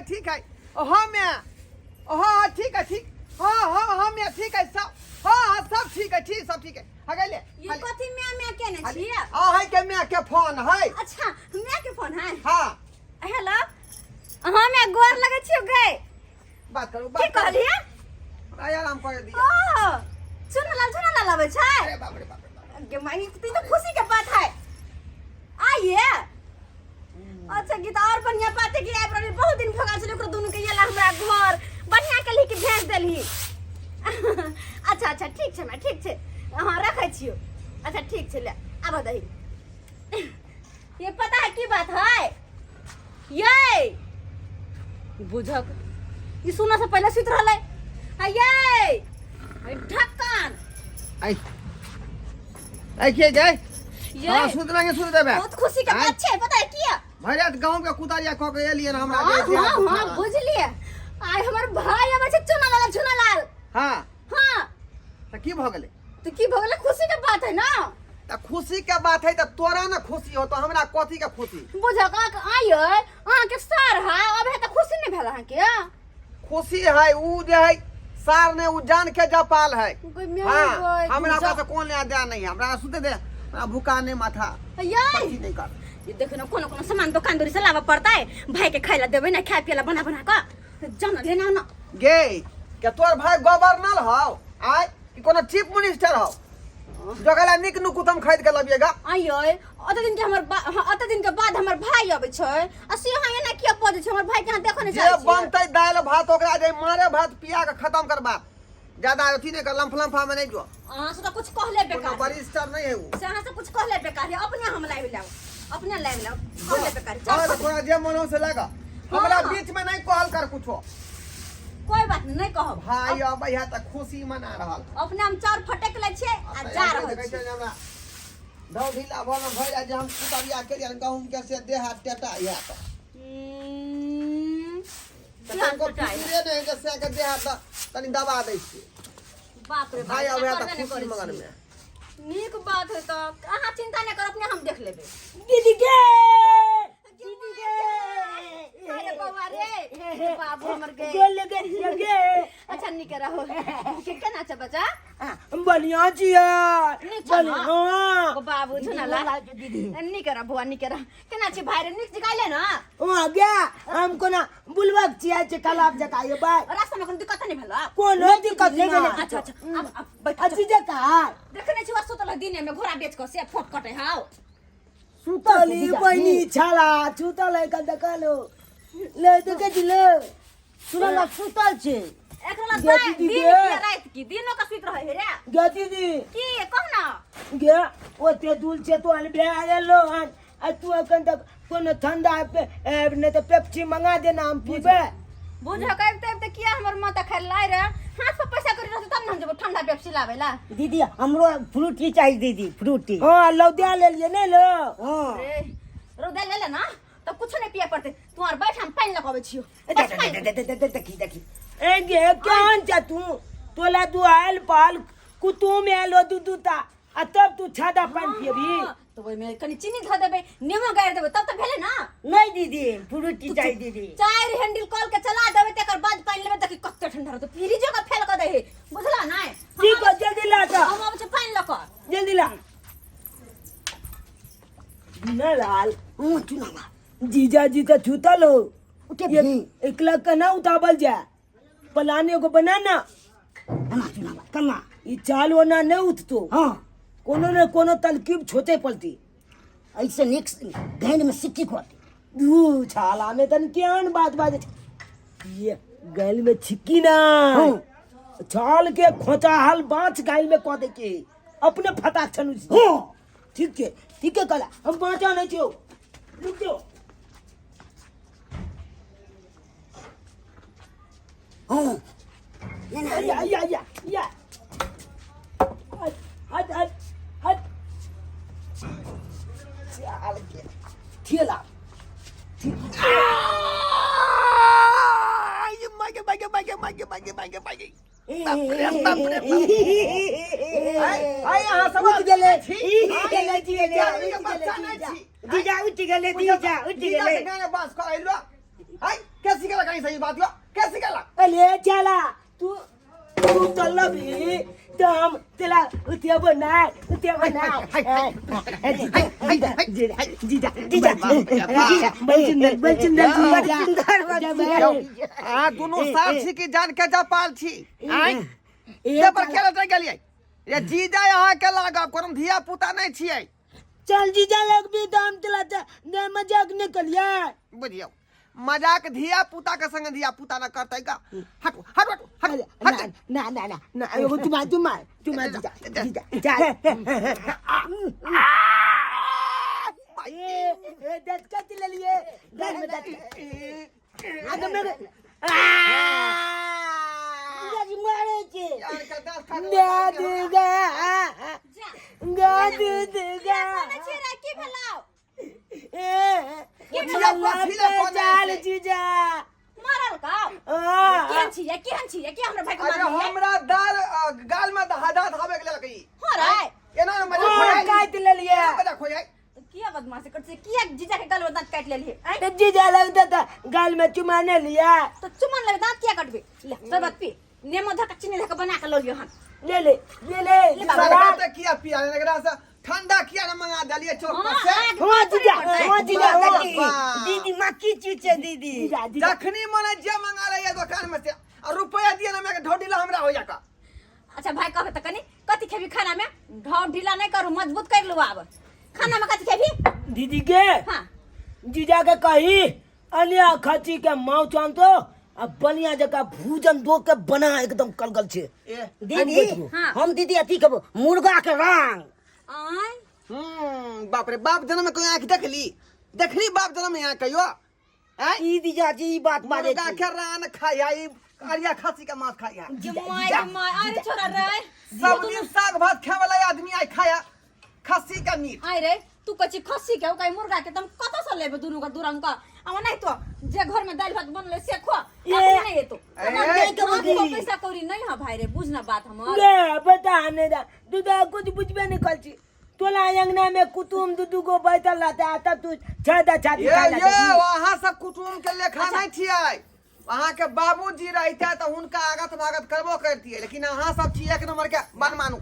ठीक है हाँ मैं हाँ ठीक है ठीक हाँ मैं ठीक है सब हाँ सब ठीक है ठीक सब ठीक है हगले ये कथी मैं केने छिए है के मैं के फोन है अच्छा मैं के फोन है हाँ हेलो हां मैं गोर लगे छियो गए बात करो की कहलिए आराम कर दिया सुन लाल आवे छै अरे बाप रे बाप के मांगी तो खुशी के बात है आइए अच्छा गीता और बढ़िया बात है कि लाइब्रेरी बहुत दिन भगा छले ओकरा दोनों के येला हमरा घर बढ़िया के लिख के भेज देली अच्छा ठीक छै मैं ठीक छै हां रखै छियो अच्छा ठीक छै ले आब दही ये पता है की बात है ये बुझक ई सुना से पहले सुत रहले आ ये ढक्कन आई के गए हां सुत देबे बहुत खुशी के बात छै पता है किया भैया गांव के कुतारिया क के एलियन हमरा हां बुझलिए आइ हमर भाई आबै छै चुना लाल हां त की भ गेलै तो की भ गेलै खुशी के बात है ना त खुशी के बात है त तोरा ना खुशी हो तो हमरा कथी के खुशी बुझा का आइए अहाँ के सर है अब है त खुशी नहीं भेल अहाँ के खुशी है उ जे है सार ने उ जान के जपाल है हां हमरा पास कोन ले दे नहीं हमरा सुते दे भूखा ने माथा ये नहीं कर ये देखो ना कोनो सामान दुकानदारी से लावा पड़ता है भाई के खाइला देबे ना खाय पियला बना का जाना लेना ना गे के तोर भाई गवर्नर हो आय कि कोनो चीफ मिनिस्टर हो जगला निक नु कुतम खरीद के लबिएगा आइयो अत दिन के बाद हमर भाई आबै छै असी हां एना किया पदै छै हमर भाई के हां देखो ने जे बनतै दाल भात ओकरा जे मारे भात पिया के खत्म करबा ज्यादा अथी ने कर लंफलंफा में नहीं जो हां से तो कुछ कहले बेकार बरिस्टर नहीं है वो से हां से कुछ कहले बेकार है अपने हम लाइव लाओ अपने लाइव लाओ कहले बेकार चल तोरा जे मनो से लगा हमरा बीच में नहीं कहल कर कुछो कोई बात नहीं कहो भाई अब यहाँ तक खुशी मना रहल अपने हम चार फटक ले छे आ जा रहल छी हमरा दौ ढीला बोल भइला जे हम कुतरिया के गहूं के से देह हाथ टेटा या तो को पूरे नहीं के से के देह हाथ तनी दबा दै छी बाप रे भाई अब यहाँ तक खुशी मगन में नीक बात है तो अहाँ चिंता नहीं कर अपने हम देख लेबे दीदी के अरे बाबा रे बाबू हमर गए गोल लगे अच्छा निक रहो के केना छ बच्चा बढ़िया छिया बढ़िया ओ बाबू सुनाला दीदी निक रह बुआ निक रह केना छ भाई रे निक जगाइले ना ओ गया हमको ना बुलवाक छिया छ कलाब जकाए भाई रास्ता में कोन दिक्कत नहीं भेला कोनो दिक्कत नहीं अच्छा अब बैठ अच्छी जगह देखने छी वस्तु तला दिन में घोड़ा बेच के से फोट कटे हाउ सुतली बहिनी छाला सुतल है कल देखलो ले देखे दिले सुनला सुतल छे एकरा दिन की रात की दिनो का सुत रहे रे गे दीदी की कह ना गे ओते दूल से तो अल बे आलो हन आ तू अखन तक कोनो ठंडा ने तो पेप्सी मंगा देना हम पीबे बुझ कहते किया हमर माता खाइ लाई रे हाथ पे पैसा करी रहत तब न हम जब ठंडा पेप्सी लावेला दीदी हमरो फ्रूटी चाहिए दीदी फ्रूटी हां लौदिया ले लिए ने लो हां रे रोदा ले ले ना तो कुछ नहीं पिया पड़ते तू और बैठ हम पानी लगावे छियो देखी ए गे कौन जा तू तोला दुआल पाल कुतु में लो दूता आ तब तू छादा पानी पियबी तो वही में कनी चीनी ध देबे नेमो गाड़ देबे तब तो भेले ना नहीं दीदी फ्रूटी चाहिए दीदी चार हैंडल कॉल के चला देबे तकर बाद पानी लेबे देखी कत्ते ठंडा रहत फ्रिज का फेल कर दे बुझला ना ठीक है जल्दी ला जा हम अब पानी लक जल्दी ला बिना लाल ओ चुनावा जीजा जी तो छूतल हो ये एकला कना उतावल जा पलाने को बनाना बना चुनावा करना ये चाल वना नहीं उठतो हाँ कोनो न कोनो तलकीब छोटे पलती ऐसे नेक्स्ट गहन में सिक्की खोती दू छाला में तन क्यान बात ये गैल में छिक्की ना छाल के खोचा हाल बाँच गैल में कह दे के अपने फटाक छनु ठीक है कला हम बाँचा नहीं छो रुक जाओ हाँ या हट चाल के ठेला मागे कैसी गला कहीं सही बात यो कैसी गला अरे चला तू चल भी तो हम तेरा उतिया बना जीजा आ दोनों साक्षी की जान के जापाल छी ये पर खेल रह गेलिए ये जीजा यहाँ के लागा करम धिया पुता नहीं छिए चल जीजा लग भी दाम चला ने मजाक निकलिया बुझियो मजाक धिया पुता के संग धिया पुता न करतै का हट हट हट हट ना एगो तुम जीजा ए दत्का ले लिए घर में दत्का आगे मेरे जी मारे छे कोना छेरा की भलाओ चाल जीजा मारल का केहन छिए के हमरा भाई के अरे मारल हमरा दाल गाल में दहादा धावे के लगी हो रे एना न मजा खोया काट ले लिए मजा खोया किया बदमाशी करते किया जीजा के गल में दांत काट ले लिए तो जीजा लगता था गाल में चुमाने लिया तो चुमन लगे दांत किया काटबे ले शरबत पी नेमो धक्का चीनी धक्का बना के लो लियो हन ले शराब तो किया पिया एकरा से ठंडा किया न मंगा दलिए चौक पर से हो जीजा दीदी माँ की चीज है दीदी जखनी मने जे मंगा ले दुकान में से और रुपया दिए ना मैं ढोडी ला हमरा हो जाका अच्छा भाई कहबे त कनी कथि खेबी खाना में ढौ ढीला नहीं करू मजबूत कर लो अब खाना में कथि खेबी दीदी के हां जीजा के कही अनिया खची के माऊ चान तो अब बनिया जका भोजन दो के बना एकदम कलगल छे दीदी हाँ। हम दीदी अथी के मुर्गा के रंग आय बाप रे बाप जन्म में कोई आंख देखली बाप जन्म में यहाँ कहियो ई दीजा जी ई बात बाजे मुर्गा के रान खाया ई अरिया खसी का मांस खाया जमाई अरे छोरा रे सब दिन साग भात खाए वाला आदमी आई खाया खसी का मीट आय रे तू कची खस्सी के कई मुर्गा के तुम कत से लेबे दुनु का दुरंग का हम नहीं तो जे घर में दाल भात बनले से खो नहीं है तो पैसा कौड़ी नहीं है भाई रे बुझना बात हमर ले बता ने दा दूधा कुछ बुझबे नहीं करची तोला अंगना में कुटुम दुदू को बैठल रहता आता तू छादा छाती ये वहां सब कुटुम के लेखा नहीं छियै वहां के बाबूजी रहते तो उनका आगत भागत करबो करती है लेकिन अहाँ सब छी एक नंबर के बन मानू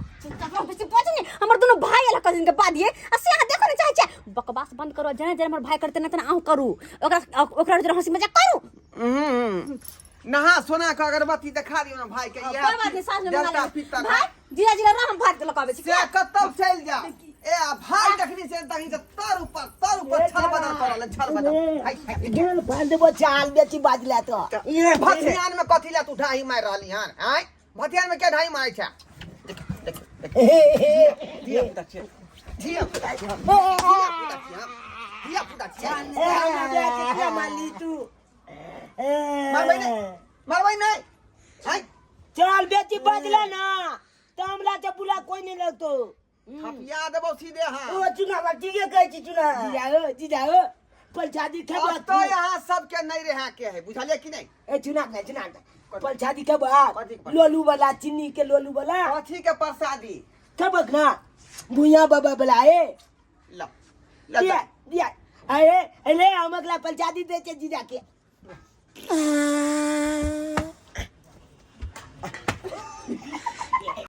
हमर दोनों भाई अलग दिन के बाद ये असे यहां देखो नहीं चाहे बकवास बंद करो जने जने हमर भाई करते ना तना आऊ करू ओकरा जरा हंसी मजाक करू नहा सोना का अगरबत्ती दिखा दियो ना भाई के ये कोई बात नहीं साथ में जलता मंगा पीता भाई जीजा जी राम हम भात के लगावे छी से कतब चल जा ए भाई देखनी से तही से तर ऊपर छल बदल करल छल बदल गेल फांद बो चाल बेची बाजला तो ये भथियान में कथी ला तू ढाई मार रहली हन हैं भथियान में क्या ढाई मारै छै धिया पुता छै धिया पुता छै माली तू मरबै नहीं हैं चल बेची बाजला ना तामला से बुला कोई नहीं लगतो थपिया देबो सीधे हां ओ चुना बाटी के कहै छी चुना जीजाओ परछादी खेबा तो यहाँ सब के नहीं रहा के है बुझलिए कि नहीं ए चुना परछादी खेबा लोलू वाला चीनी के लोलू वाला कथी के प्रसादी खेबक ना भुइया बाबा बुलाए ला दिया अरे ले हमकला परछादी दे के जीजा के